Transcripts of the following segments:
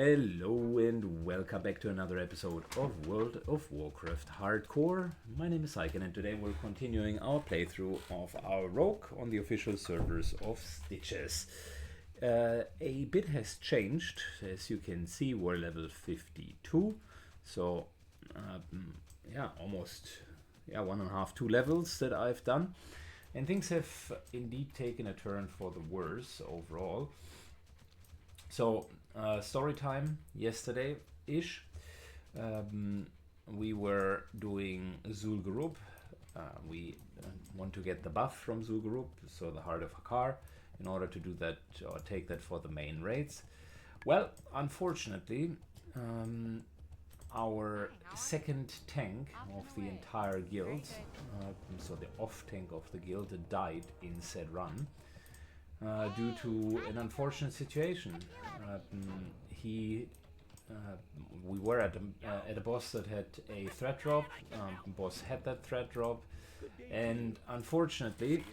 Hello and welcome back to another episode of World of Warcraft Hardcore. My name is Icon and today we're continuing our playthrough of our Rogue on the official servers of Stitches. A bit has changed. As you can see, we're level 52. So, almost 1.5, 2 levels that I've done. And things have indeed taken a turn for the worse overall. So, story time yesterday-ish. We were doing Zul'Gurub. We want to get the buff from Zul'Gurub, so the Heart of Hakar, in order to do that or take that for the main raids. Well, unfortunately, our second tank of the entire guild, so the off tank of the guild, died in said run. Due to an unfortunate situation. We were at a boss that had a threat drop. Boss had that threat drop, and unfortunately,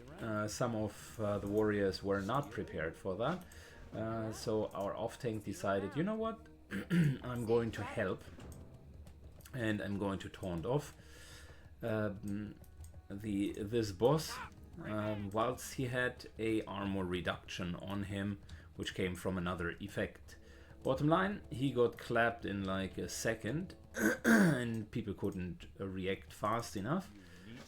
some of the warriors were not prepared for that. So our off tank decided, you know what, I'm going to help, and I'm going to taunt off this boss. Whilst he had a armor reduction on him, which came from another effect. Bottom line, he got clapped in like a second, and people couldn't react fast enough.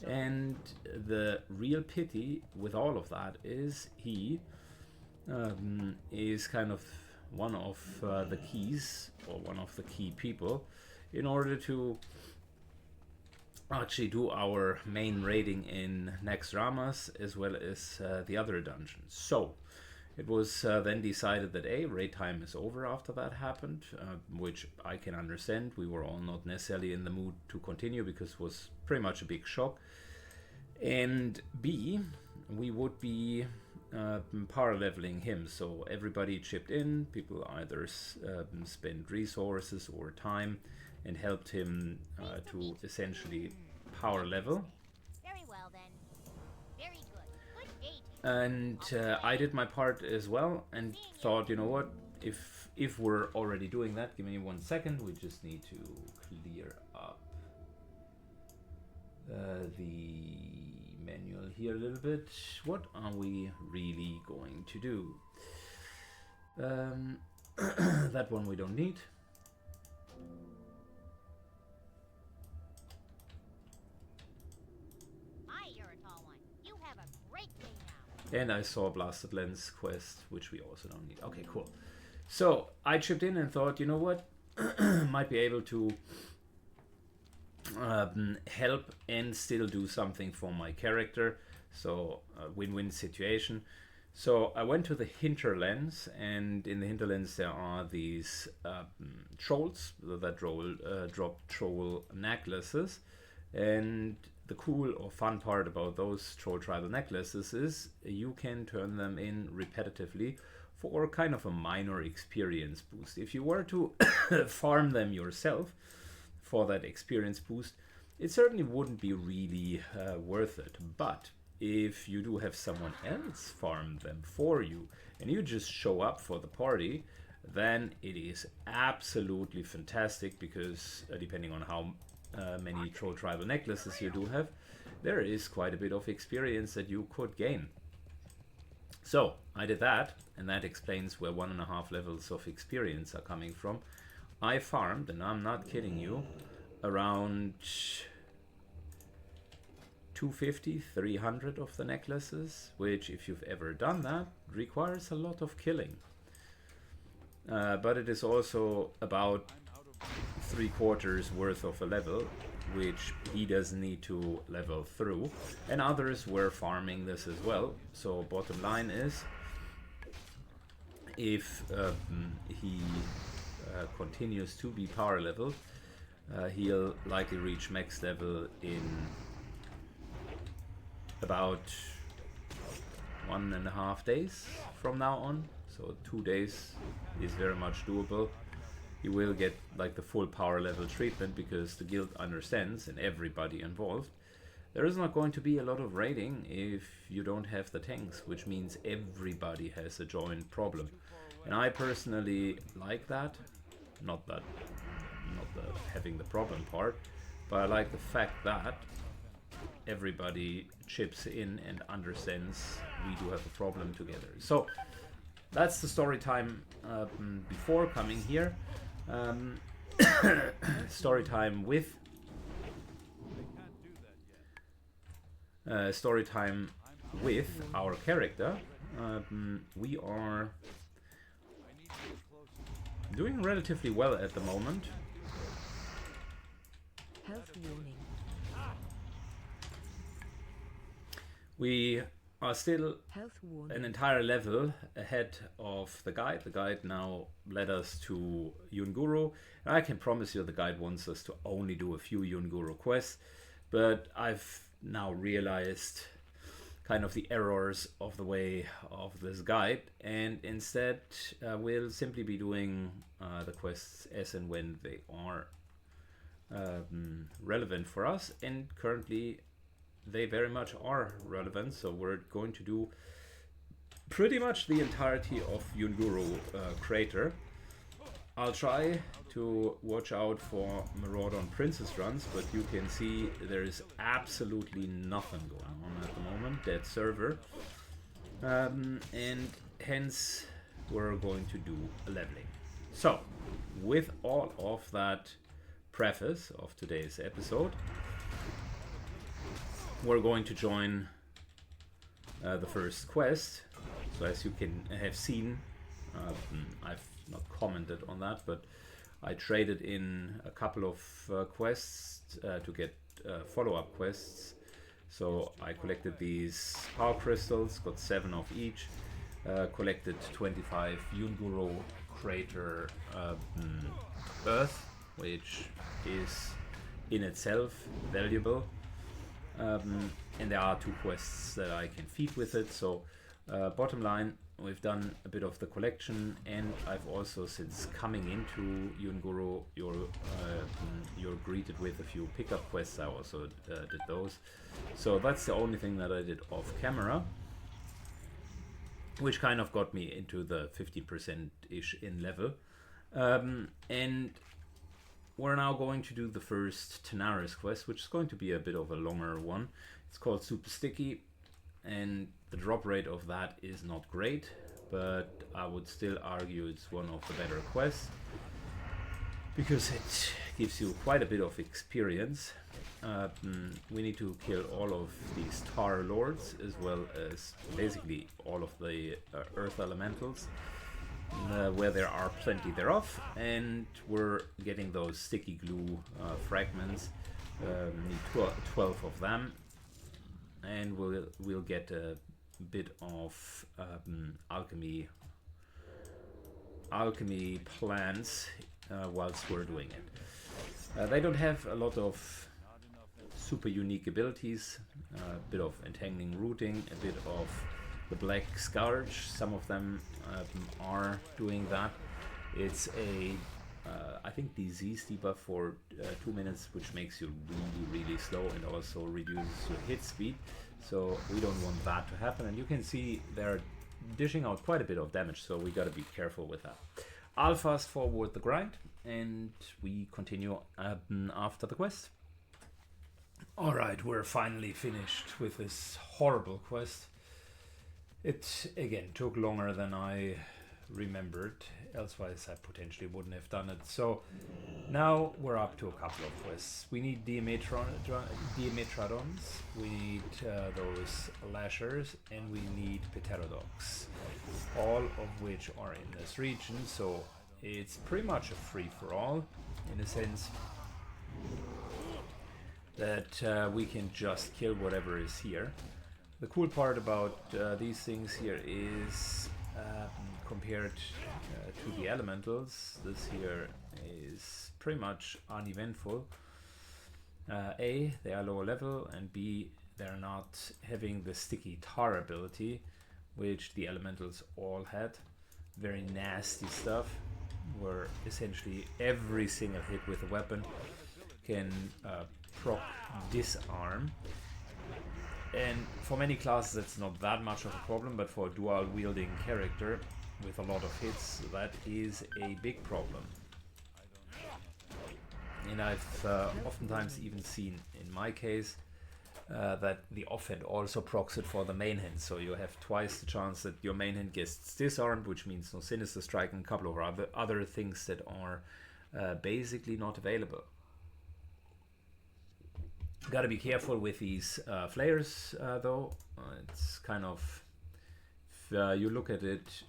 And the real pity with all of that is he is kind of one of the keys, or one of the key people, in order to actually do our main raiding in Next Ramas as well as the other dungeons. So it was then decided that raid time is over after that happened, which I can understand. We were all not necessarily in the mood to continue because it was pretty much a big shock. And B, we would be power leveling him, so everybody chipped in. People either spent resources or time and helped him to essentially power level. Very well then. Very good. Good day. And I did my part as well and thought, you know what, if we're already doing that, give me 1 second, we just need to clear up the manual here a little bit. What are we really going to do? That one we don't need. And I saw Blasted Lens quest, which we also don't need. Okay, cool. So I chipped in and thought, you know what, might be able to help and still do something for my character. So win-win situation. So I went to the hinterlands, and in the hinterlands there are these trolls that drop troll necklaces. And the cool or fun part about those troll tribal necklaces is you can turn them in repetitively for kind of a minor experience boost. If you were to farm them yourself for that experience boost, it certainly wouldn't be really worth it. But if you do have someone else farm them for you and you just show up for the party, then it is absolutely fantastic, because depending on how many troll tribal necklaces you do have, there is quite a bit of experience that you could gain. So I did that, and that explains where 1.5 levels of experience are coming from. I farmed, and I'm not kidding you, around 250, 300 of the necklaces, which, if you've ever done that, requires a lot of killing. But it is also about 3/4 worth of a level, which he doesn't need to level through, and others were farming this as well. So bottom line is, if he continues to be power leveled, he'll likely reach max level in about 1.5 days from now on. So 2 days is very much doable. He will get like the full power level treatment, because the guild understands, and everybody involved, there is not going to be a lot of raiding if you don't have the tanks, which means everybody has a joint problem. And I personally like that. not the having the problem part, but I like the fact that everybody chips in and understands we do have a problem together. So that's the story time before coming here. Story time with our character. We are doing relatively well at the moment. Health warning. We are still Health warning. an entire level ahead of the guide. The guide now led us to Yunguru. And I can promise you the guide wants us to only do a few Yunguru quests, but I've now realized kind of the errors of the way of this guide, and instead we'll simply be doing the quests as and when they are relevant for us, and currently they very much are relevant, so we're going to do pretty much the entirety of Yunguru Crater. I'll try to watch out for Maraudon Princess runs, but you can see there is absolutely nothing going on at the moment, dead server. And hence we're going to do a leveling. So, with all of that preface of today's episode, we're going to join the first quest. So as you can have seen, I've not commented on that, but I traded in a couple of quests to get follow-up quests. So I collected these power crystals, got 7 of each, collected 25 Yunguru Crater Earth, which is in itself valuable. And there are 2 quests that I can feed with it. So bottom line, we've done a bit of the collection, and I've also, since coming into Yunguru, you're greeted with a few pickup quests. I also did those. So that's the only thing that I did off camera, which kind of got me into the 50%-ish in level. And we're now going to do the first Tenaris quest, which is going to be a bit of a longer one. It's called Super Sticky, and the drop rate of that is not great, but I would still argue it's one of the better quests because it gives you quite a bit of experience. We need to kill all of these Tar Lords, as well as basically all of the Earth Elementals, where there are plenty thereof, and we're getting those sticky glue fragments. Need 12 of them, and we'll get a bit of alchemy plans whilst we're doing it. They don't have a lot of super unique abilities, a bit of entangling rooting, a bit of the black scourge. Some of them are doing that. It's a I think disease debuff for 2 minutes, which makes you really slow and also reduces your hit speed. So we don't want that to happen, and you can see they're dishing out quite a bit of damage, so we gotta be careful with that. I'll fast forward the grind and we continue after the quest. Alright, we're finally finished with this horrible quest. It again took longer than I remembered, elsewise I potentially wouldn't have done it. So now we're up to a couple of quests. We need Diametrodons, we need those Lashers, and we need Pterodox, all of which are in this region, so it's pretty much a free-for-all in a sense that we can just kill whatever is here. The cool part about these things here is compared to the elementals, this here is pretty much uneventful. A, they are lower level, and B, they're not having the sticky tar ability, which the elementals all had. Very nasty stuff, where essentially every single hit with a weapon can proc disarm. And for many classes it's not that much of a problem, but for a dual wielding character with a lot of hits, that is a big problem. And I've oftentimes even seen, in my case, that the offhand also procs it for the main hand. So you have twice the chance that your main hand gets disarmed, which means no Sinister Strike, and a couple of other things that are basically not available. Got to be careful with these flayers, though. It's kind of, if you look at it,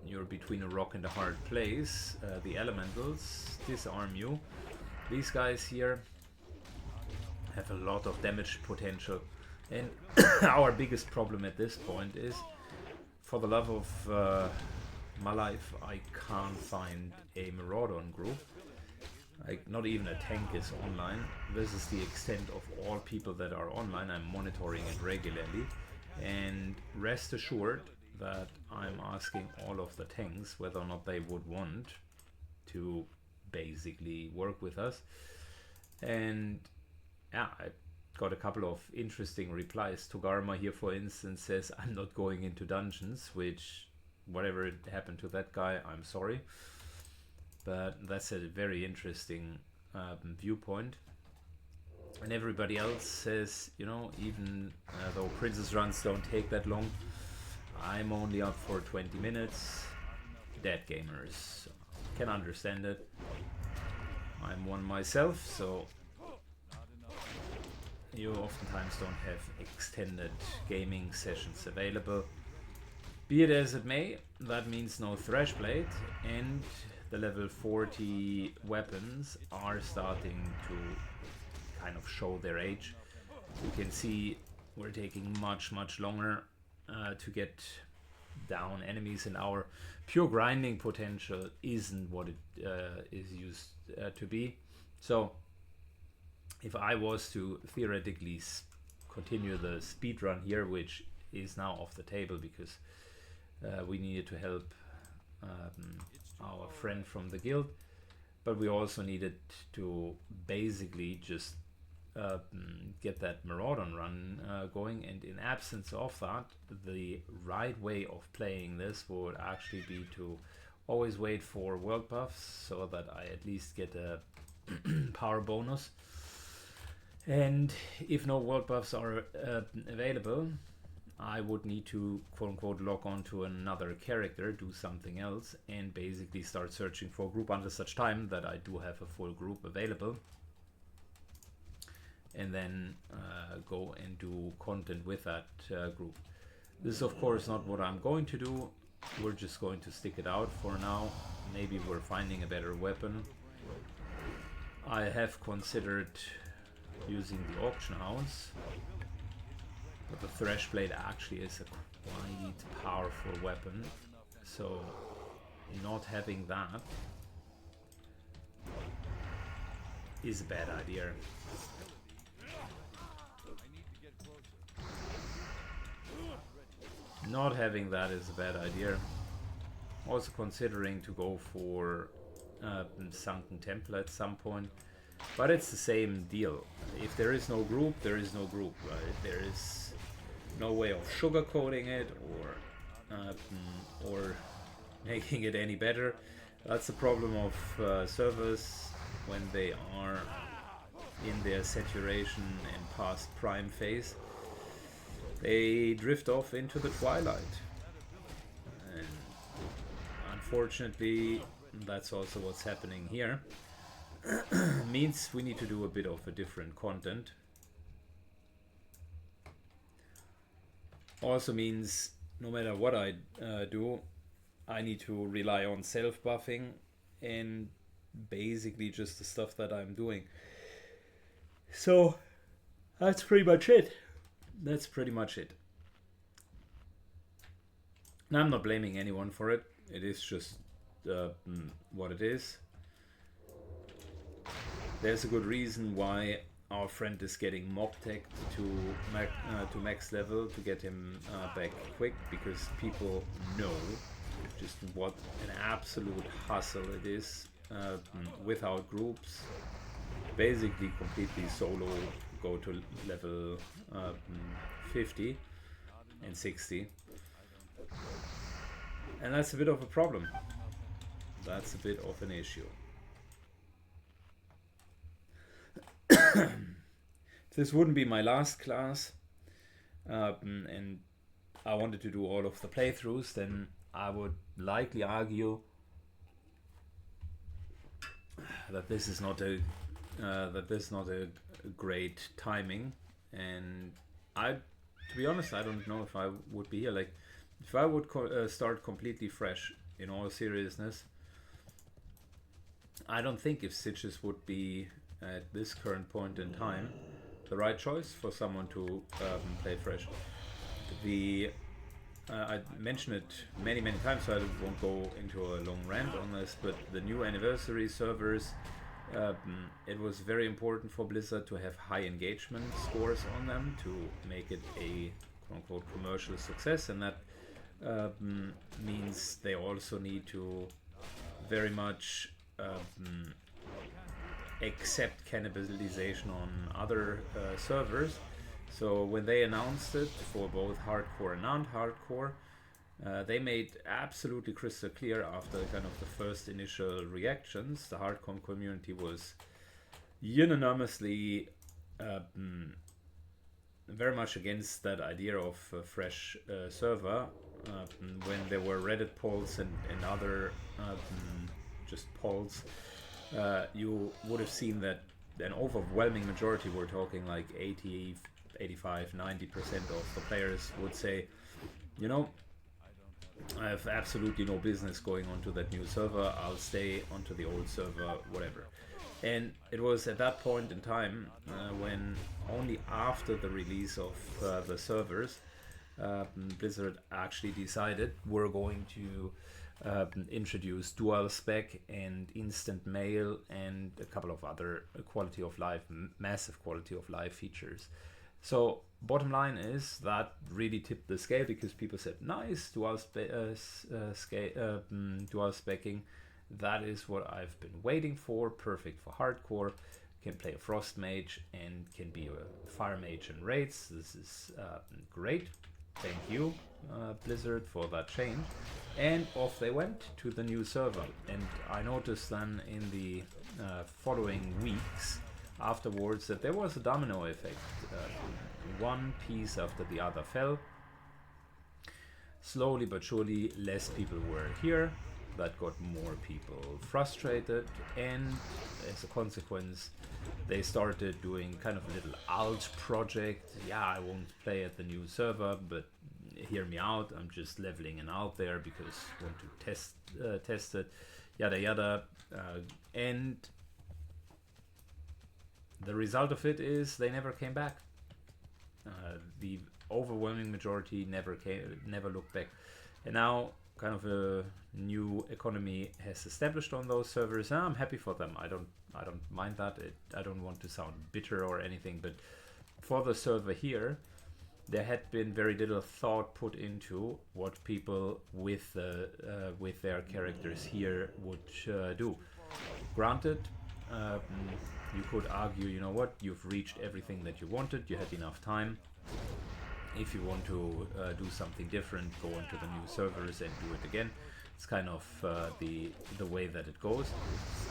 you're between a rock and a hard place. The elementals disarm you. These guys here have a lot of damage potential, and our biggest problem at this point is, for the love of my life, I can't find a Maraudon group. Like, not even a tank is online. This is the extent of all people that are online. I'm monitoring it regularly, and rest assured that I'm asking all of the tanks whether or not they would want to basically work with us. And yeah, I got a couple of interesting replies. Togarma here, for instance, says, I'm not going into dungeons, which, whatever happened to that guy, I'm sorry. But that's a very interesting viewpoint. And everybody else says, you know, even though Princess runs don't take that long, I'm only up for 20 minutes. Dead gamers can understand it. I'm one myself, so you oftentimes don't have extended gaming sessions available. Be it as it may, that means no Thrashblade, and the level 40 weapons are starting to kind of show their age. You can see we're taking much longer to get down enemies, and our pure grinding potential isn't what it is used to be. So if I was to theoretically continue the speed run here, which is now off the table because we needed to help our friend from the guild, but we also needed to basically just get that Maraudon run going, and in absence of that, the right way of playing this would actually be to always wait for world buffs so that I at least get a power bonus. And if no world buffs are available, I would need to quote-unquote log on to another character, do something else, and basically start searching for a group until such time that I do have a full group available, and then go and do content with that group. This is of course not what I'm going to do. We're just going to stick it out for now. Maybe we're finding a better weapon. I have considered using the auction house, but the Thrashblade actually is a quite powerful weapon, so not having that is a bad idea. Not having that is a bad idea. Also considering to go for Sunken Temple at some point, but it's the same deal. If there is no group, there is no group, right? There is no way of sugarcoating it or making it any better. That's the problem of servers when they are in their saturation and past prime phase. They drift off into the twilight, and unfortunately that's also what's happening here. Means we need to do a bit of a different content. Also means no matter what I do, I need to rely on self-buffing and basically just the stuff that I'm doing. So that's pretty much it. That's pretty much it. Now, I'm not blaming anyone for it. It is just what it is. There's a good reason why our friend is getting mob teched to max level to get him back quick, because people know just what an absolute hustle it is without groups. Basically completely solo, go to level 50 and 60, and that's a bit of a problem. That's a bit of an issue. this wouldn't be my last class, and I wanted to do all of the playthroughs, then I would likely argue that this is not a great timing, and to be honest, I don't know if I would be here. Like, if I would start completely fresh, in all seriousness, I don't think if Stitches would be at this current point in time the right choice for someone to play fresh. I mentioned it many times, so I won't go into a long rant on this, but the new anniversary servers, it was very important for Blizzard to have high engagement scores on them to make it a quote-unquote commercial success, and that means they also need to very much accept cannibalization on other servers. So when they announced it for both hardcore and non-hardcore, they made absolutely crystal clear after kind of the first initial reactions. The hardcore community was unanimously very much against that idea of a fresh server. When there were Reddit polls and other just polls, you would have seen that an overwhelming majority, we're talking like 80, 85, 90% of the players would say, you know, I have absolutely no business going onto that new server, I'll stay onto the old server, whatever. And it was at that point in time when only after the release of the servers, Blizzard actually decided we're going to introduce dual spec and instant mail and a couple of other quality of life, massive quality of life features. So bottom line is that really tipped the scale, because people said, nice, dual specking, that is what I've been waiting for, perfect for hardcore, can play a frost mage and can be a fire mage in raids. This is great, thank you Blizzard for that change. And off they went to the new server, and I noticed then in the following weeks afterwards that there was a domino effect. One piece after the other fell. Slowly but surely less people were here. That got more people frustrated, and as a consequence they started doing kind of a little alt project. Yeah, I won't play at the new server, but hear me out, I'm just leveling it out there because I want to test it, yada yada, and the result of it is they never came back. The overwhelming majority never looked back, and now kind of a new economy has established on those servers, and I'm happy for them. I don't mind that. I don't want to sound bitter or anything, but for the server here, there had been very little thought put into what people with their characters here would do. Granted, you could argue, you know what, you've reached everything that you wanted, you had enough time. If you want to do something different, go onto the new servers and do it again. It's kind of the way that it goes.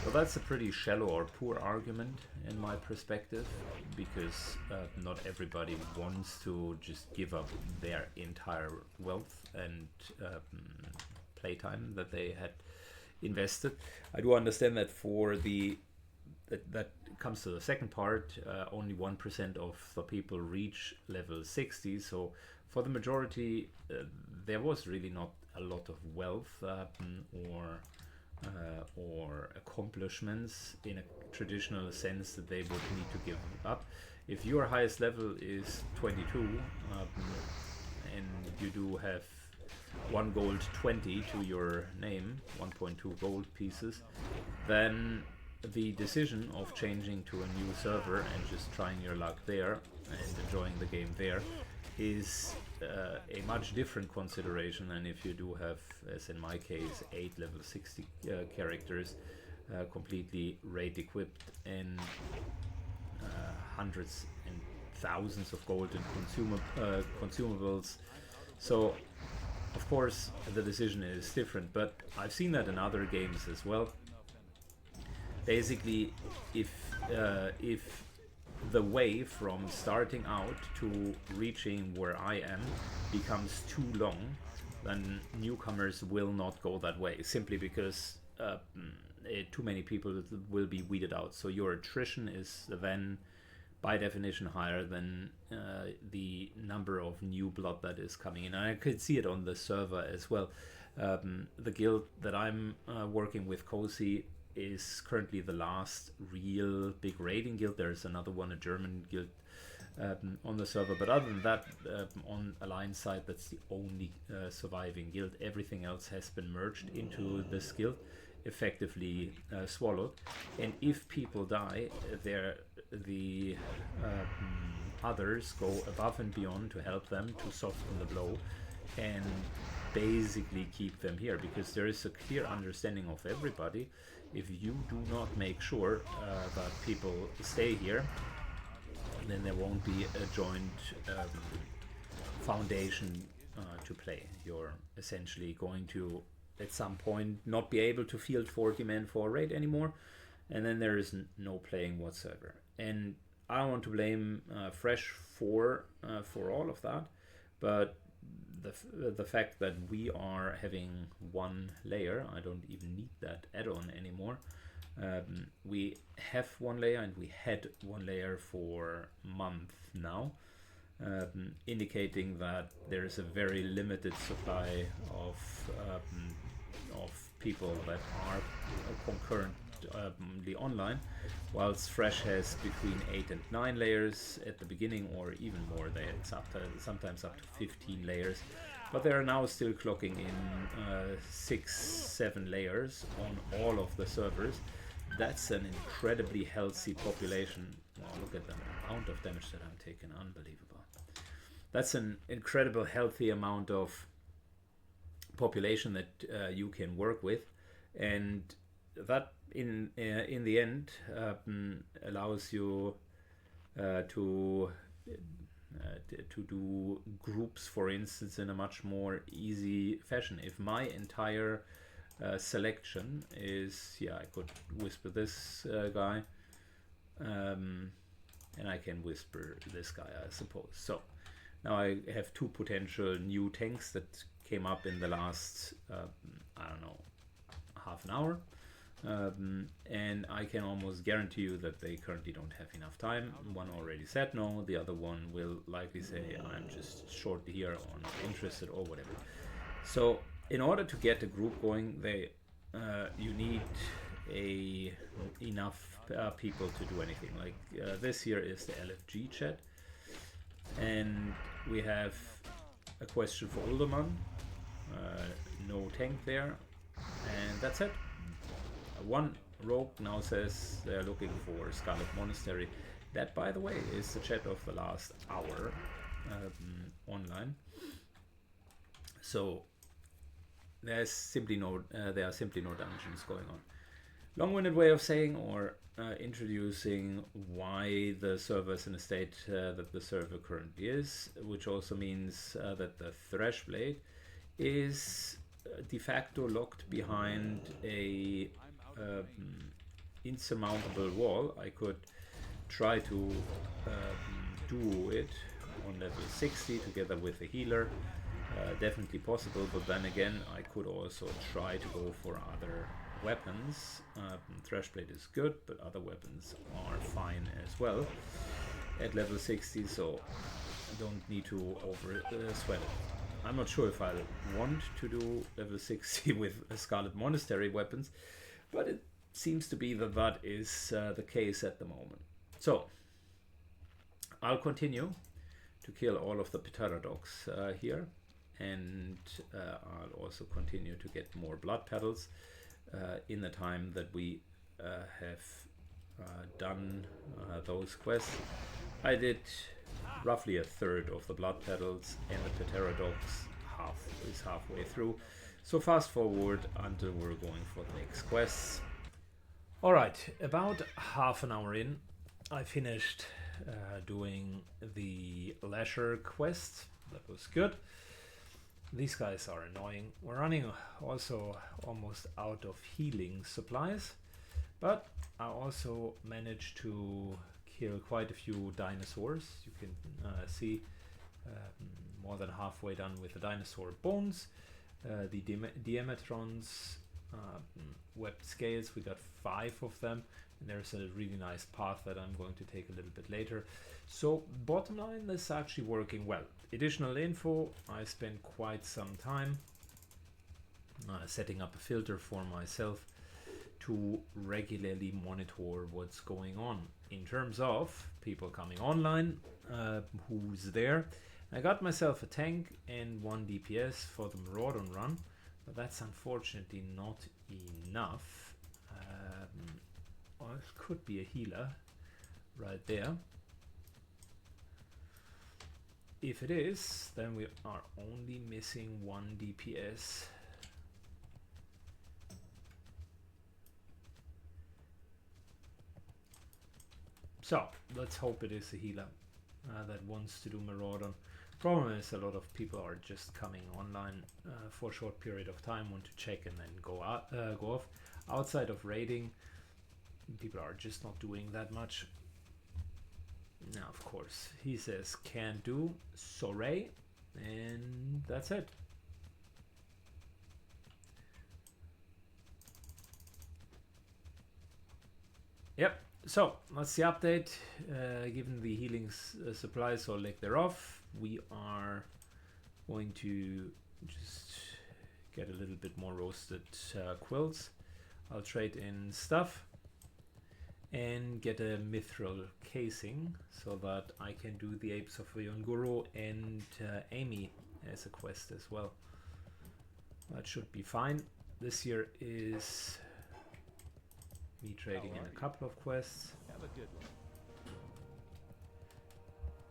But that's a pretty shallow or poor argument in my perspective, because not everybody wants to just give up their entire wealth and playtime that they had invested. I do understand that for that comes to the second part, only 1% of the people reach level 60, so for the majority there was really not a lot of wealth or accomplishments in a traditional sense that they would need to give up. If your highest level is 22 and you do have 1 gold 20 to your name, 1.2 gold pieces, then the decision of changing to a new server and just trying your luck there and enjoying the game there is a much different consideration than if you do have, as in my case, 8 level 60 characters completely raid equipped and hundreds and thousands of gold and consumables. So of course the decision is different, but I've seen that in other games as well. Basically, if the way from starting out to reaching where I am becomes too long, then newcomers will not go that way, simply because too many people will be weeded out. So your attrition is then by definition higher than the number of new blood that is coming in. And I could see it on the server as well. The guild that I'm working with, Cozy, is currently the last real big raiding guild. There's another one, a German guild, on the server, but other than that, on Alliance side, that's the only surviving guild. Everything else has been merged into this guild, effectively swallowed. And if people die, the others go above and beyond to help them, to soften the blow and basically keep them here, because there is a clear understanding of everybody. If you do not make sure that people stay here, then there won't be a joint foundation to play. You're essentially going to at some point not be able to field 40 men for a raid anymore, and then there is no playing whatsoever. And I don't want to blame Fresh for all of that, but the fact that we are having one layer, I don't even need that add-on anymore. We have one layer, and we had one layer for a month now, indicating that there is a very limited supply of people that are concurrently online, whilst Fresh has between 8 and 9 layers at the beginning, or even more. It's up to, sometimes up to 15 layers, but they are now still clocking in 6-7 layers on all of the servers. That's an incredibly healthy population. Wow, look at the amount of damage that I'm taking, unbelievable. That's an incredible healthy amount of population that you can work with, and that in the end allows you to do groups, for instance, in a much more easy fashion. If my entire selection is, yeah, I could whisper this guy, and I can whisper this guy, I suppose. So now I have two potential new tanks that came up in the last I don't know, half an hour, and I can almost guarantee you that they currently don't have enough time. One already said no, the other one will likely say I'm just short here or not interested or whatever. So in order to get a group going, you need enough people to do anything. Like this here is the LFG chat, and we have a question for Ulderman, no tank there, and that's it. One rogue now says they're looking for Scarlet Monastery. That, by the way, is the chat of the last hour online. So there are simply no dungeons going on. Long-winded way of saying, or introducing why the server is in a state that the server currently is, which also means that the Thrashblade is de facto locked behind a insurmountable wall. I could try to do it on level 60 together with a healer. Definitely possible, but then again I could also try to go for other weapons. Thrashblade is good, but other weapons are fine as well at level 60, so I don't need to over sweat it. I'm not sure if I want to do level 60 with Scarlet Monastery weapons, but it seems to be that that is the case at the moment. So I'll continue to kill all of the pterodogs here, and I'll also continue to get more blood petals in the time that we have done those quests. I did roughly a third of the blood petals, and the pterodogs is halfway through. So fast forward until we're going for the next quests. Alright, about half an hour in, I finished doing the leisure quest. That was good. These guys are annoying. We're running also almost out of healing supplies, but I also managed to kill quite a few dinosaurs. You can see more than halfway done with the dinosaur bones. The Diametrons, webbed scales, we got 5 of them, and there's a really nice path that I'm going to take a little bit later. So bottom line, this is actually working well. Additional info, I spent quite some time setting up a filter for myself to regularly monitor what's going on in terms of people coming online, who's there. I got myself a tank and 1 DPS for the Maraudon run, but that's unfortunately not enough. Well, it could be a healer right there. If it is, then we are only missing 1 DPS. So let's hope it is a healer that wants to do Maraudon. Problem is, a lot of people are just coming online for a short period of time, want to check and then go out, go off. Outside of raiding, people are just not doing that much. Now, of course, he says can't do, sorry, and that's it. Yep. So that's the update. Given the healing supplies or lack thereof, we are going to just get a little bit more roasted quills. I'll trade in stuff and get a mithril casing so that I can do the Apes of Yonguru and Amy as a quest as well. That should be fine. This year is me trading in a couple of quests. Have a good one.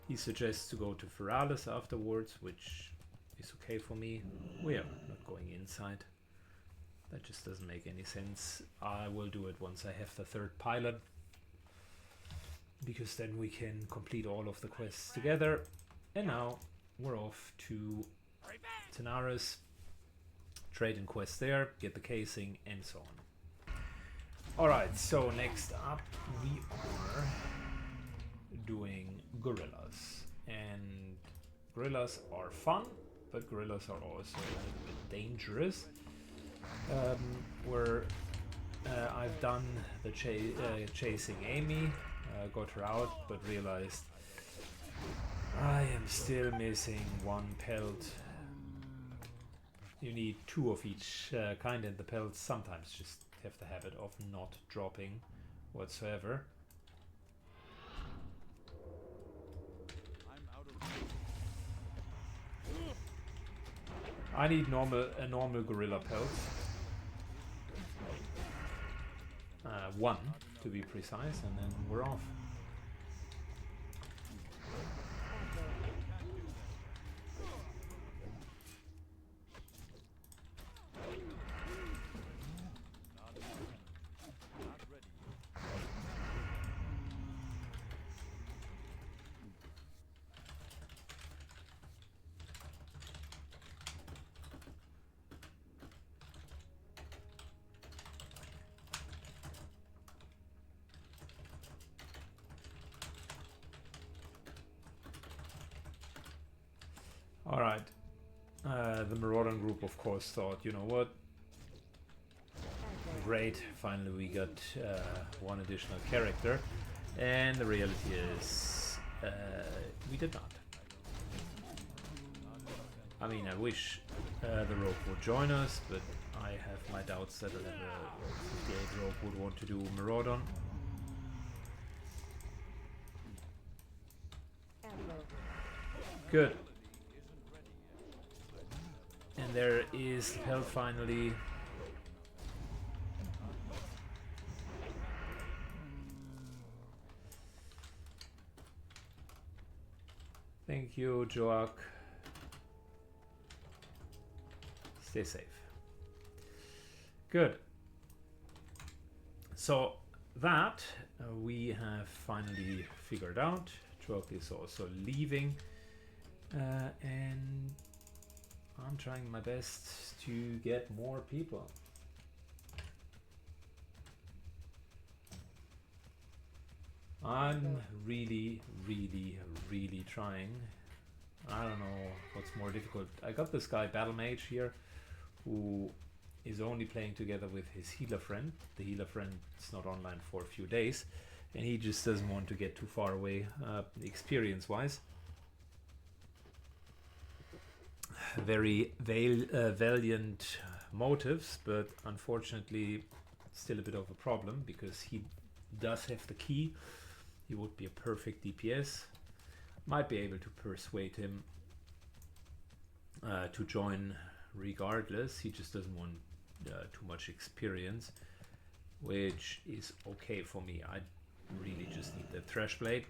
He suggests to go to Feralis afterwards, which is okay for me. We are not going inside. That just doesn't make any sense. I will do it once I have the 3rd pilot, because then we can complete all of the quests together. And now we're off to Tanaris, trade and quest there, get the casing, and so on. Alright, so next up we are doing gorillas. And gorillas are fun, but gorillas are also a little bit dangerous. I've done the chasing Amy, got her out, but realized I am still missing 1 pelt. You need 2 of each kind, and the pelts sometimes just have the habit of not dropping whatsoever. I need a normal gorilla pelt. 1 to be precise, and then we're off. Alright, the Maraudon group of course thought, you know what, great, finally we got 1 additional character, and the reality is we did not. I mean, I wish the Rogue would join us, but I have my doubts that a level 58 Rogue would want to do Maraudon. Good. And there is Hell finally. Thank you, Joak. Stay safe. Good. So that we have finally figured out. Joak is also leaving. And I'm trying my best to get more people. I'm really, really, really trying. I don't know what's more difficult. I got this guy Battle Mage here who is only playing together with his healer friend. The healer friend is not online for a few days and he just doesn't want to get too far away experience wise. Very valiant motives, but unfortunately still a bit of a problem because he does have the key. He would be a perfect DPS. Might be able to persuade him to join regardless. He just doesn't want too much experience, which is okay for me. I really just need the Thresh Blade.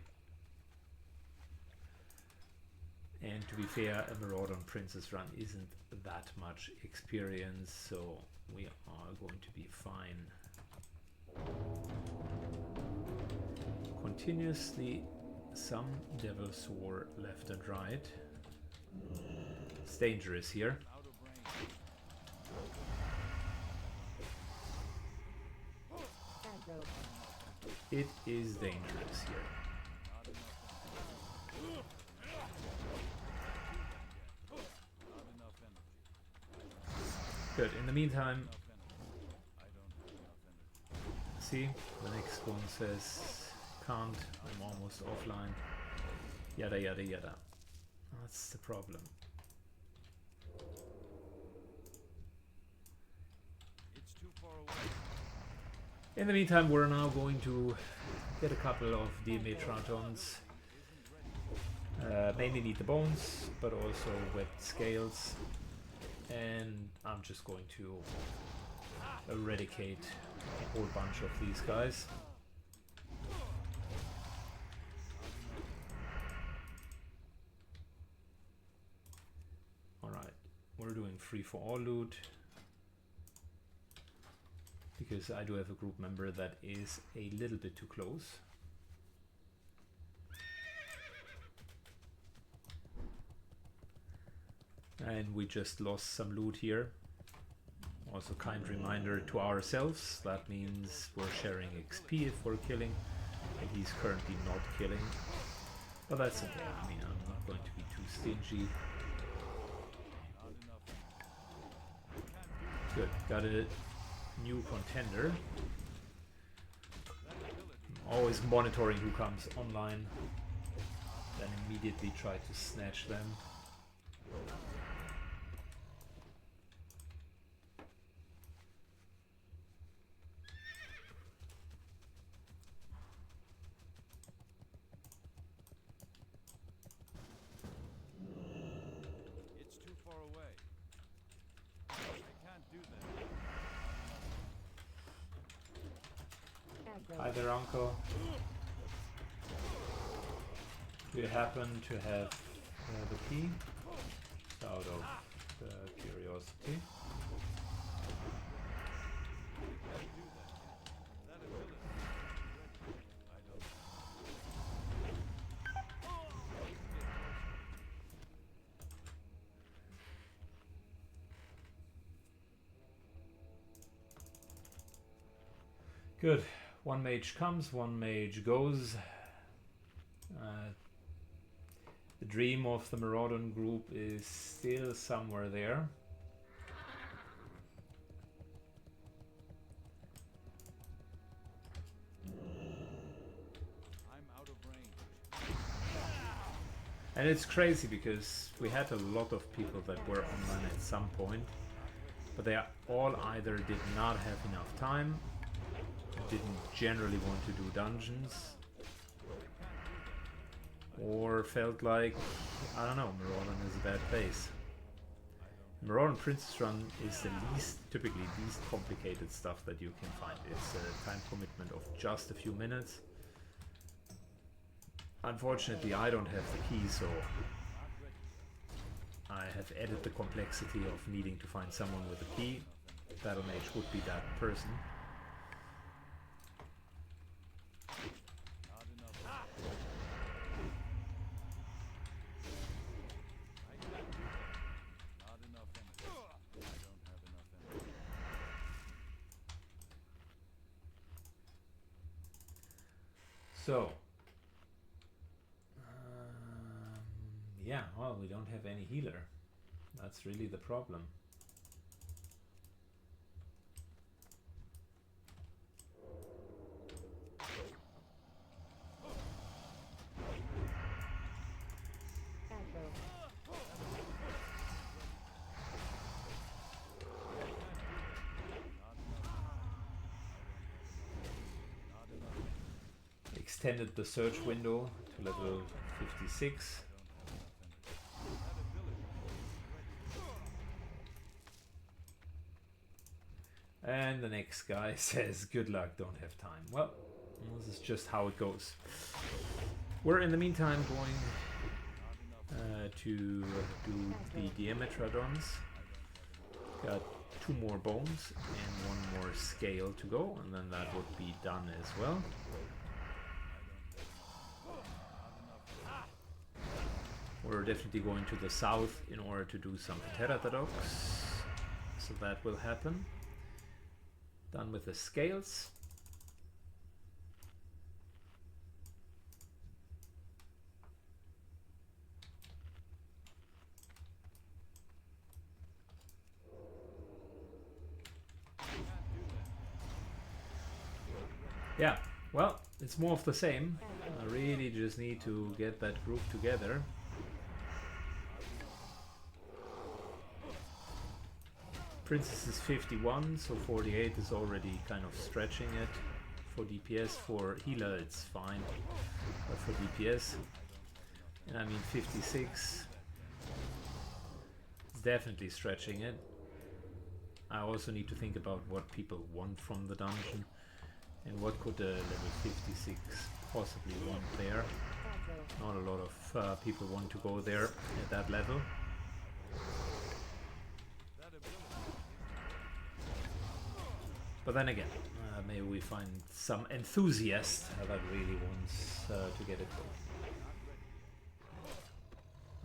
And to be fair, a Maraudon Princess run isn't that much experience, so we are going to be fine. Continuously some Devil's War left and right. It's dangerous here. It is dangerous here. Good. In the meantime, see, the next one says can't, I'm almost offline. Yada yada yada. That's the problem. It's too far away. In the meantime, we're now going to get a couple of DMA Tratons. Mainly need the bones, but also wet scales. And I'm just going to eradicate a whole bunch of these guys. Alright, we're doing free for all loot. Because I do have a group member that is a little bit too close. And we just lost some loot here. Also kind reminder to ourselves, that means we're sharing XP if we're killing, and he's currently not killing. But that's okay, I mean, I'm not going to be too stingy. Good, got a new contender. I'm always monitoring who comes online, then immediately try to snatch them. It's too far away. I can't do that. Hi there, Uncle. Do you happen to have the key? Out of curiosity. Good. One mage comes, one mage goes. The dream of the Maraudon group is still somewhere there. I'm out of range. And it's crazy because we had a lot of people that were online at some point, but they all either did not have enough time, didn't generally want to do dungeons, or felt like, I don't know, Maraudon is a bad place. Maraudon Princess Run is the typically least complicated stuff that you can find. It's a time commitment of just a few minutes. Unfortunately, I don't have the key, so I have added the complexity of needing to find someone with a key. Battle Mage would be that person. So, Well, we don't have any healer. That's really the problem. Extended the search window to level 56. And the next guy says, good luck, don't have time. Well, this is just how it goes. We're in the meantime going to do the Diametrodons. Got 2 more bones and 1 more scale to go, and then that would be done as well. We're definitely going to the south in order to do some pterodox, so that will happen. Done with the scales. Yeah, well, it's more of the same. I really just need to get that group together. Princess is 51, so 48 is already kind of stretching it. For DPS, for healer it's fine, but for DPS, and I mean 56 is definitely stretching it. I also need to think about what people want from the dungeon and what could a level 56 possibly want there. Not a lot of people want to go there at that level. But then again, maybe we find some enthusiast that really wants to get it going.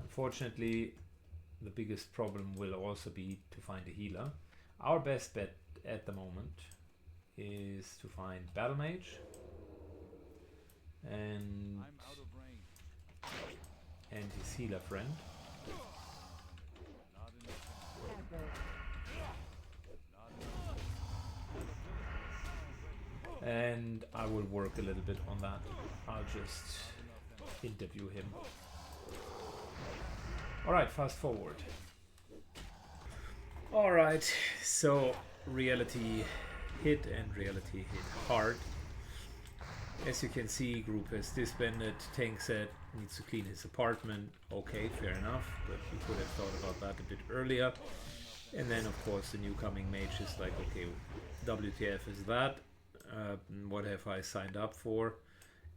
Unfortunately, the biggest problem will also be to find a healer. Our best bet at the moment is to find Battle Mage and his healer friend. And I will work a little bit on that. I'll just interview him. Alright, fast forward. Alright, so reality hit, and reality hit hard. As you can see, group has disbanded. Tank said needs to clean his apartment. Okay, fair enough, but we could have thought about that a bit earlier. And then of course the new coming mage is like, okay, WTF is that? What have I signed up for?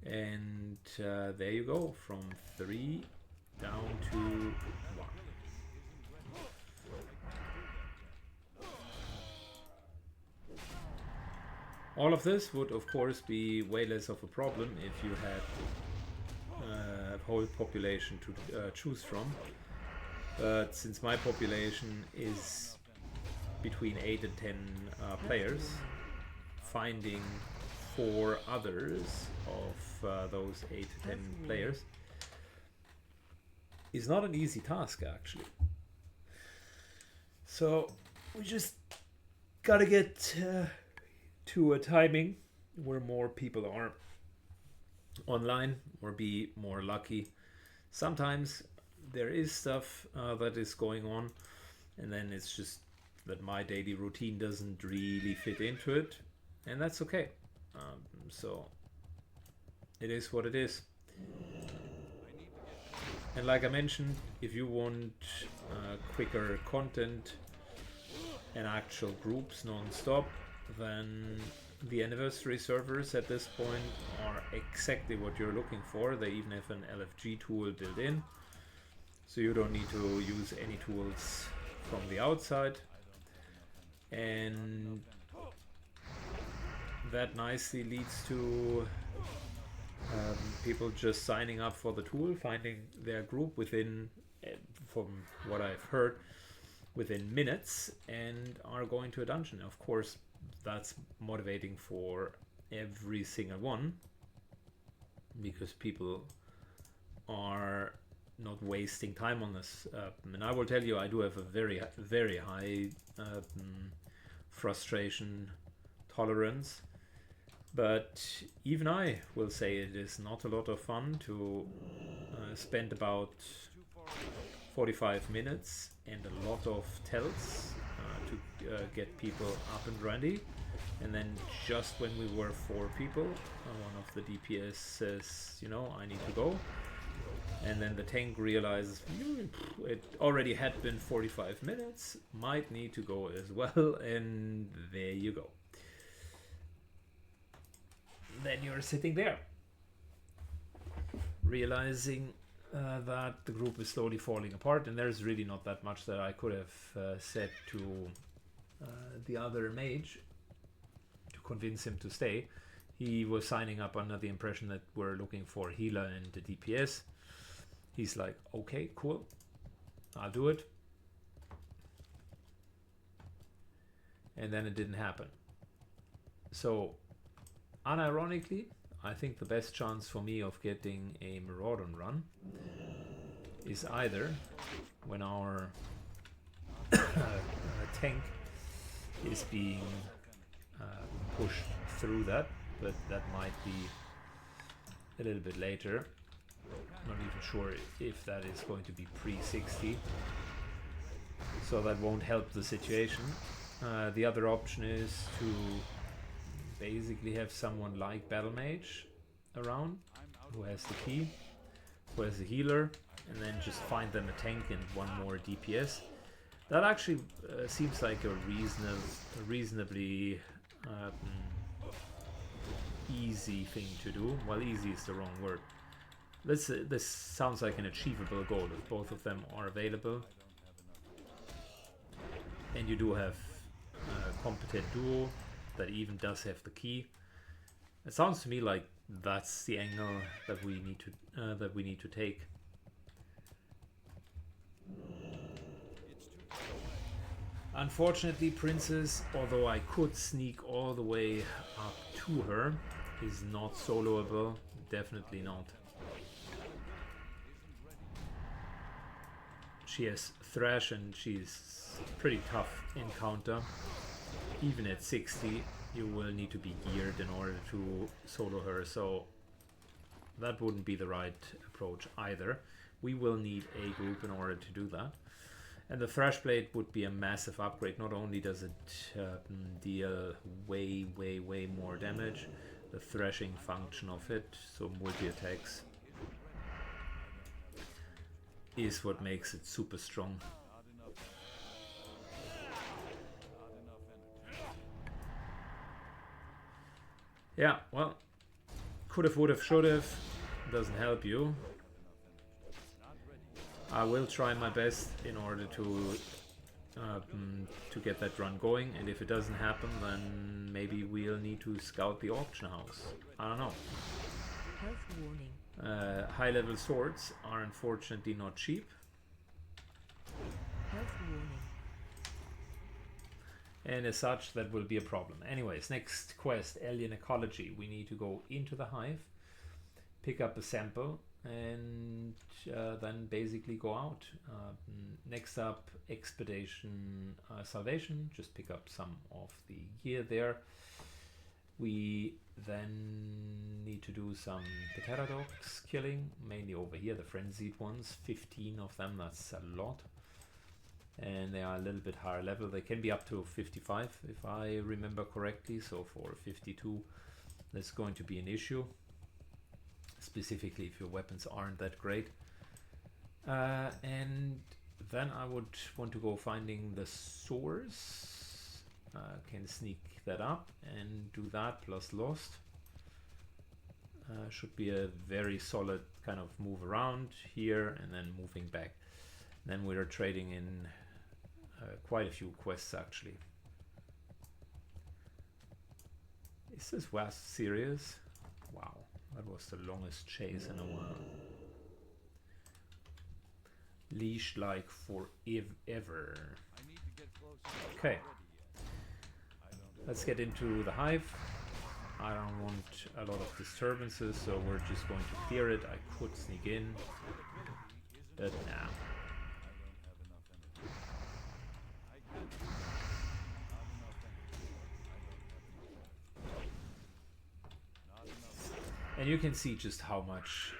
And there you go, from 3 down to 1. All of this would of course be way less of a problem if you had a whole population to choose from, but since my population is between 8 and 10 players, finding 4 others of those 8 to 10 players is not an easy task actually. So we just gotta get to a timing where more people are online or be more lucky. Sometimes there is stuff that is going on, and then it's just that my daily routine doesn't really fit into it. And that's okay. So it is what it is. And like I mentioned, if you want quicker content and actual groups non-stop, then the anniversary servers at this point are exactly what you're looking for. They even have an LFG tool built in, so you don't need to use any tools from the outside. And that nicely leads to people just signing up for the tool, finding their group within, from what I've heard, within minutes, and are going to a dungeon. Of course, that's motivating for every single one, because people are not wasting time on this. And I will tell you, I do have a very high frustration tolerance, but even I will say it is not a lot of fun to spend about 45 minutes and a lot of tells to get people up and ready. And then just when we were 4 people, one of the DPS says, you know, I need to go. And then the tank realizes it already had been 45 minutes, might need to go as well, and there you go. Then you're sitting there, realizing that the group is slowly falling apart, and there's really not that much that I could have said to the other mage to convince him to stay. He was signing up under the impression that we're looking for healer and the DPS. He's like, okay, cool, I'll do it. And then it didn't happen. So, unironically, I think the best chance for me of getting a Maraudon run is either when our tank is being pushed through that, but that might be a little bit later. Not even sure if that is going to be pre-60, so that won't help the situation. The other option is to basically have someone like Battle Mage around who has the key, who has the healer, and then just find them a tank and one more DPS. That actually seems like a reasonably easy thing to do. Well, easy is the wrong word. This sounds like an achievable goal if both of them are available. And you do have a competent duo that even does have the key. It sounds to me like that's the angle that we need to take. Unfortunately, Princess, although I could sneak all the way up to her, is not soloable. Definitely not. She has Thrash and she's pretty tough in counter. Even at 60, you will need to be geared in order to solo her, so that wouldn't be the right approach either. We will need a group in order to do that. And the Thrash Blade would be a massive upgrade. Not only does it deal way more damage, the thrashing function of it, so multi-attacks, is what makes it super strong. Yeah, well, could have, would have, should have, doesn't help you. I will try my best in order to get that run going, and if it doesn't happen, then maybe we'll need to scout the auction house. I don't know. Health warning. High-level swords are unfortunately not cheap. Health warning. And as such, that will be a problem. Anyways, next quest, Alien Ecology. We need to go into the hive, pick up a sample, and then basically go out. Next up, Expedition Salvation. Just pick up some of the gear there. We then need to do some Pterodox killing, mainly over here, the frenzied ones. 15 of them, that's a lot. And they are a little bit higher level. They can be up to 55 if I remember correctly. So for 52, that's going to be an issue. Specifically if your weapons aren't that great. And then I would want to go finding the source. Can sneak that up and do that plus Lost. Should be a very solid kind of move around here and then moving back. And then we're trading in quite a few quests actually. Is this Wasp serious? Wow, that was the longest chase in a while. Leash like forever. Okay, let's get into the hive. I don't want a lot of disturbances, so we're just going to clear it. I could sneak in. But nah. I don't have enough energy. I can't do that. Not enough energy. I don't have enough energy. Not enough energy. And you can see just how much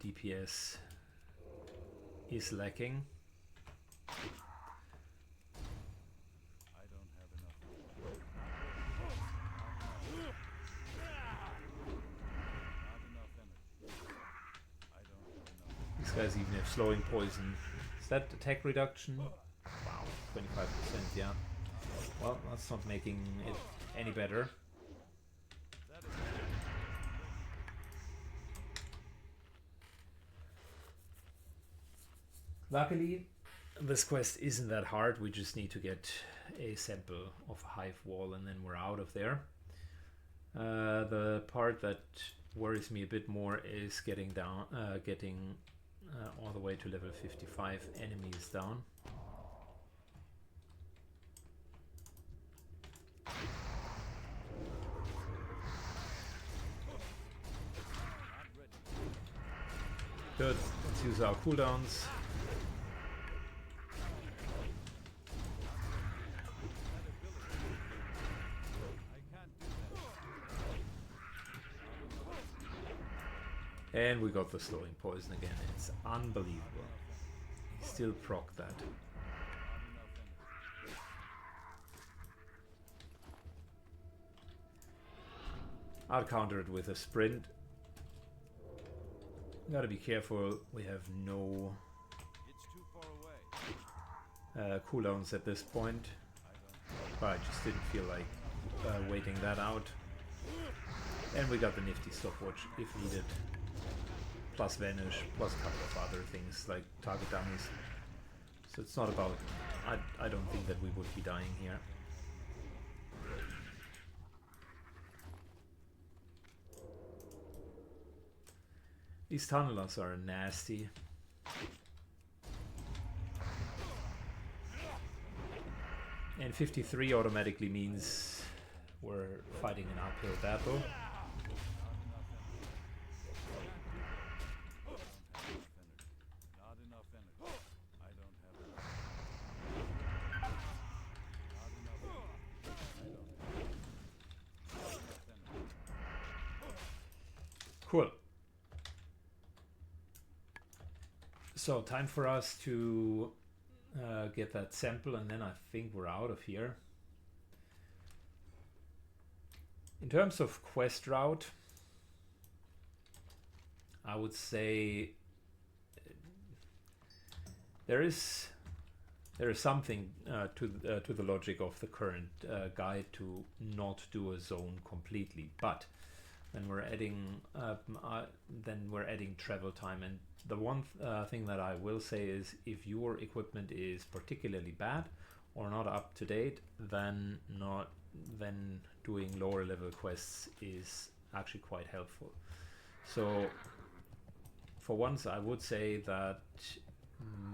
DPS is lacking. I don't have enough energy. Not enough energy. I don't have enough. These guys even have slowing poison. Is that attack reduction? Wow, 25%, yeah. Well, that's not making it any better. That is Luckily, this quest isn't that hard. We just need to get a sample of a hive wall and then we're out of there. The part that worries me a bit more is getting all the way to level 55 enemies down. Good, let's use our cooldowns. And we got the slowing poison again. It's unbelievable. He still proc that. I'll counter it with a sprint. Gotta be careful. We have no It's too far away. cooldowns at this point. But I just didn't feel like waiting that out. And we got the nifty stopwatch if needed. Plus vanish, plus a couple of other things like target dummies. So it's not about... I don't think that we would be dying here. These tunnelers are nasty. And 53 automatically means we're fighting an uphill battle. Not enough energy. I don't have enough. Not enough energy. I don't have enough energy. Cool. So time for us to get that sample, and then I think we're out of here. In terms of quest route, I would say there is something to the logic of the current guide to not do a zone completely, but then we're adding travel time. And the one thing that I will say is, if your equipment is particularly bad or not up to date, then doing lower level quests is actually quite helpful. So for once, I would say that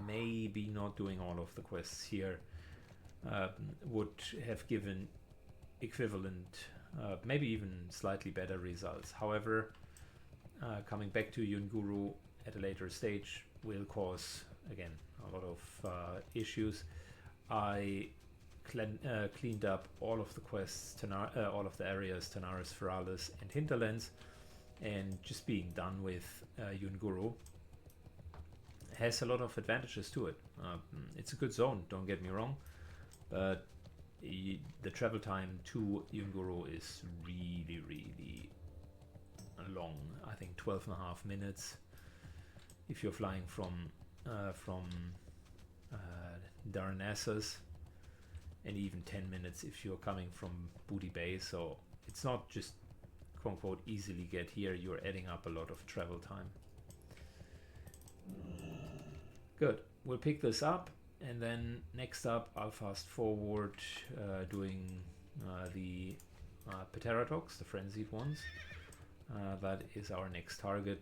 maybe not doing all of the quests here would have given equivalent, maybe even slightly better results. However, coming back to Yunguru at a later stage will cause, again, a lot of issues. I cleaned up all of the quests, all of the areas, Tanaris, Feralis, and Hinterlands, and just being done with Yunguru has a lot of advantages to it. It's a good zone, don't get me wrong, but the travel time to Yunguru is really, really long. I think 12.5 minutes if you're flying from Darnassus, and even 10 minutes if you're coming from Booty Bay. So it's not just quote unquote easily get here, you're adding up a lot of travel time. Good, we'll pick this up, and then next up I'll fast forward doing the Pterodox, the frenzied ones. That is our next target,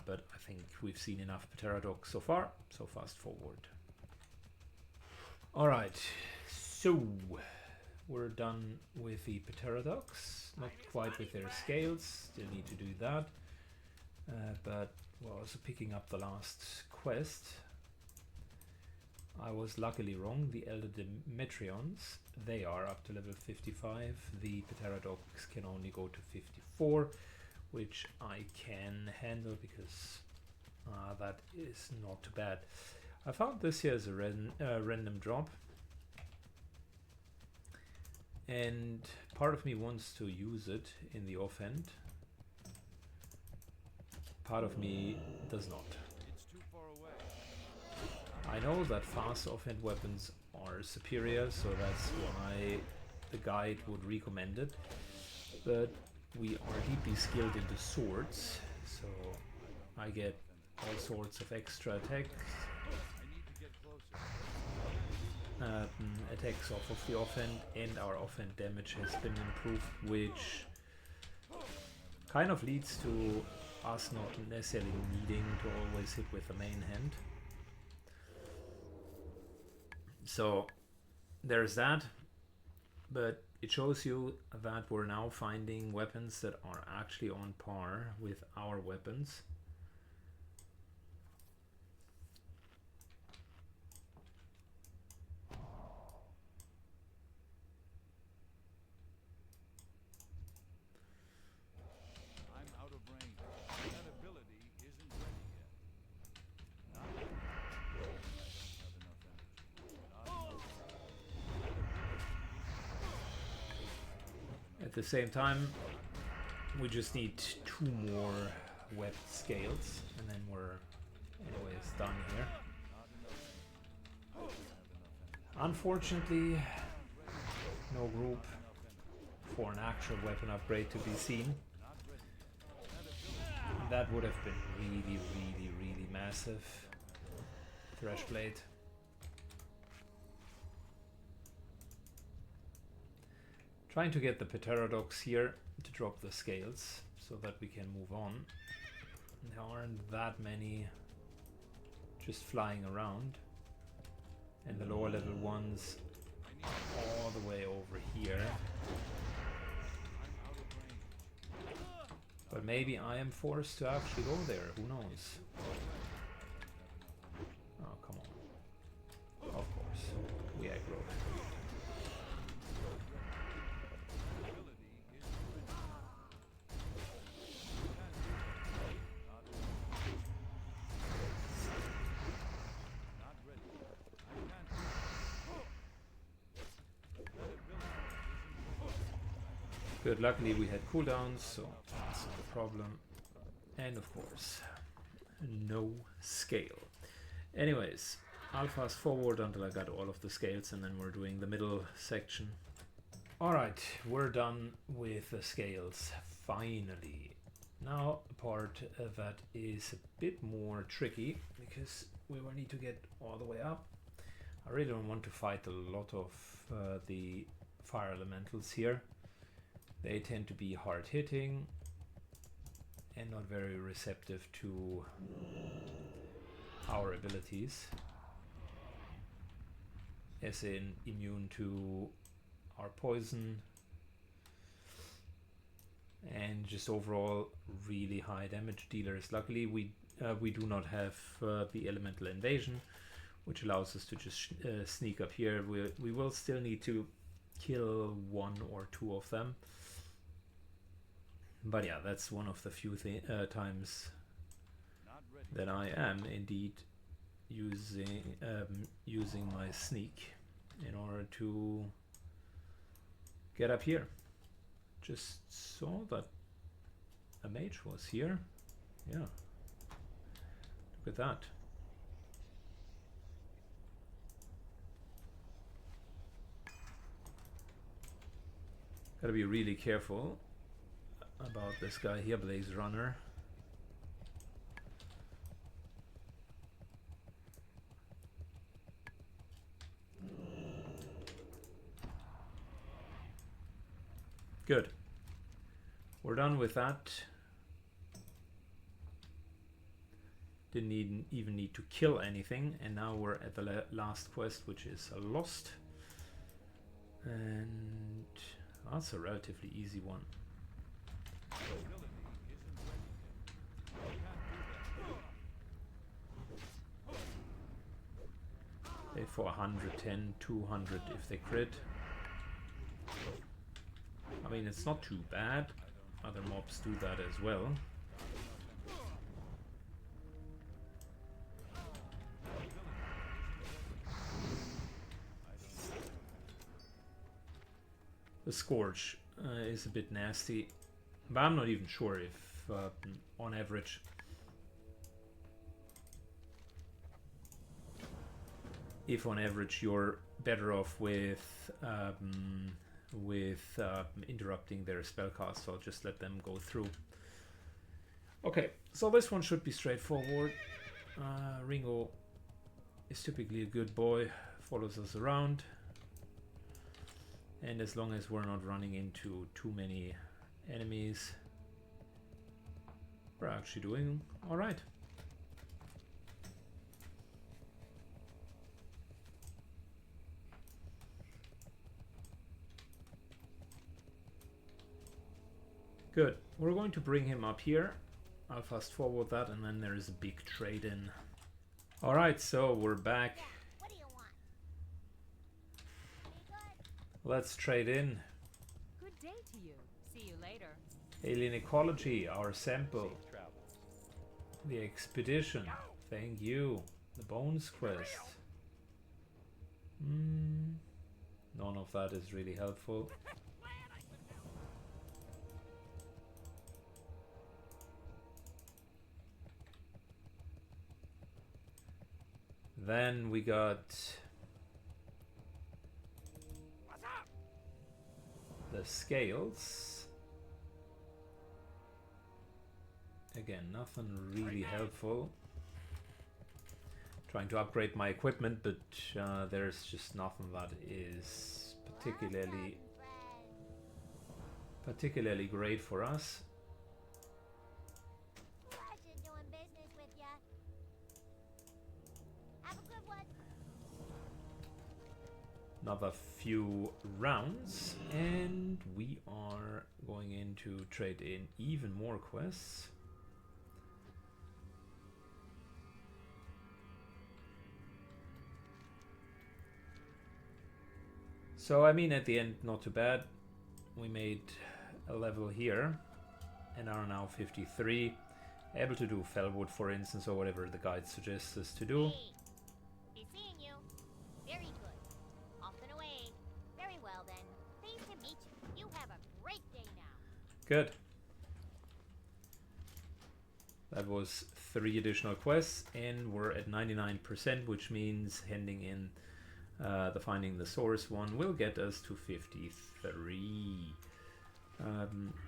but I think we've seen enough Pterodox so far, so fast forward. Alright, so we're done with the Pterodox, not quite with their scales, still need to do that, but well, also picking up the last quest. I was luckily wrong. The Elder Demetrions, they are up to level 55. The Pterodox can only go to 54, which I can handle because that is not too bad. I found this here as a random drop, and part of me wants to use it in the offhand. Part of me does not. It's too far away. I know that fast offhand weapons are superior, so that's why the guide would recommend it. But we are deeply skilled into swords, so I get all sorts of extra attacks. I need to get closer. Attacks off of the offhand, and our offhand damage has been improved, which kind of leads to us not necessarily needing to always hit with the main hand. So there's that, but it shows you that we're now finding weapons that are actually on par with our weapons. I'm out of range. That ability isn't ready yet. Not yet. I don't have enough energy. At the same time, we just need 2 more webbed scales, and then we're anyways done here. Unfortunately, no group for an actual weapon upgrade to be seen. That would have been really, really, really massive. Threshblade. Trying to get the Pterodox here to drop the scales so that we can move on. There aren't that many just flying around, and the lower level ones are all the way over here. But maybe I am forced to actually go there, who knows? Oh, come on. Of course, we aggro. Good, luckily we had cooldowns, so that's not a problem. And of course, no scale. Anyways, I'll fast forward until I got all of the scales, and then we're doing the middle section. Alright, we're done with the scales, finally. Now a part that is a bit more tricky, because we will need to get all the way up. I really don't want to fight a lot of the fire elementals here. They tend to be hard hitting and not very receptive to our abilities, as in immune to our poison and just overall really high damage dealers. Luckily we do not have the elemental invasion, which allows us to just sneak up here. We will still need to kill 1 or 2 of them. But yeah, that's one of the few times that I am indeed using my sneak in order to get up here. Just saw that a mage was here. Yeah, look at that. Gotta be really careful about this guy here, Blaze Runner. Good. We're done with that. Didn't even need to kill anything, and now we're at the last quest, which is a Lost. And that's a relatively easy one. Say for 110, 200 if they crit. I mean, it's not too bad. Other mobs do that as well. The Scourge is a bit nasty, but I'm not even sure if on average you're better off with interrupting their spellcast, so I'll just let them go through. Okay, so this one should be straightforward. Ringo is typically a good boy, follows us around, and as long as we're not running into too many enemies, we're actually doing all right. Good. We're going to bring him up here. I'll fast forward that, and then there is a big trade-in. All right, so we're back. What do you want? Be good. Let's trade in. Good day to you. See you later. Alien ecology, our sample. The expedition. Thank you. The bones quest. None of that is really helpful. Then we got the scales. Again, nothing really helpful. Trying to upgrade my equipment, but there's just nothing that is particularly great for us. Pleasure doing business with ya. Have a good one. Another few rounds, and we are going in to trade in even more quests. So I mean, at the end, not too bad. We made a level here and are now 53, able to do Fellwood, for instance, or whatever the guide suggests us to do. Hey, be seeing you. Very good. Off and away. Very well then. Pleased to meet you. You have a great day now. Good. That was 3 additional quests, and we're at 99%, which means handing in the finding the source one will get us to 53.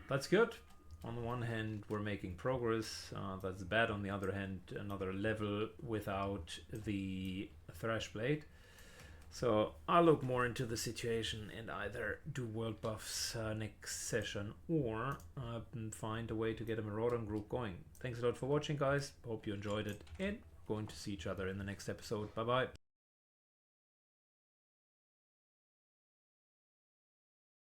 That's good. On the one hand, we're making progress. That's bad. On the other hand, another level without the thrash blade. So I'll look more into the situation and either do world buffs next session or find a way to get a Maraudon group going. Thanks a lot for watching, guys. Hope you enjoyed it, and we're going to see each other in the next episode. Bye bye.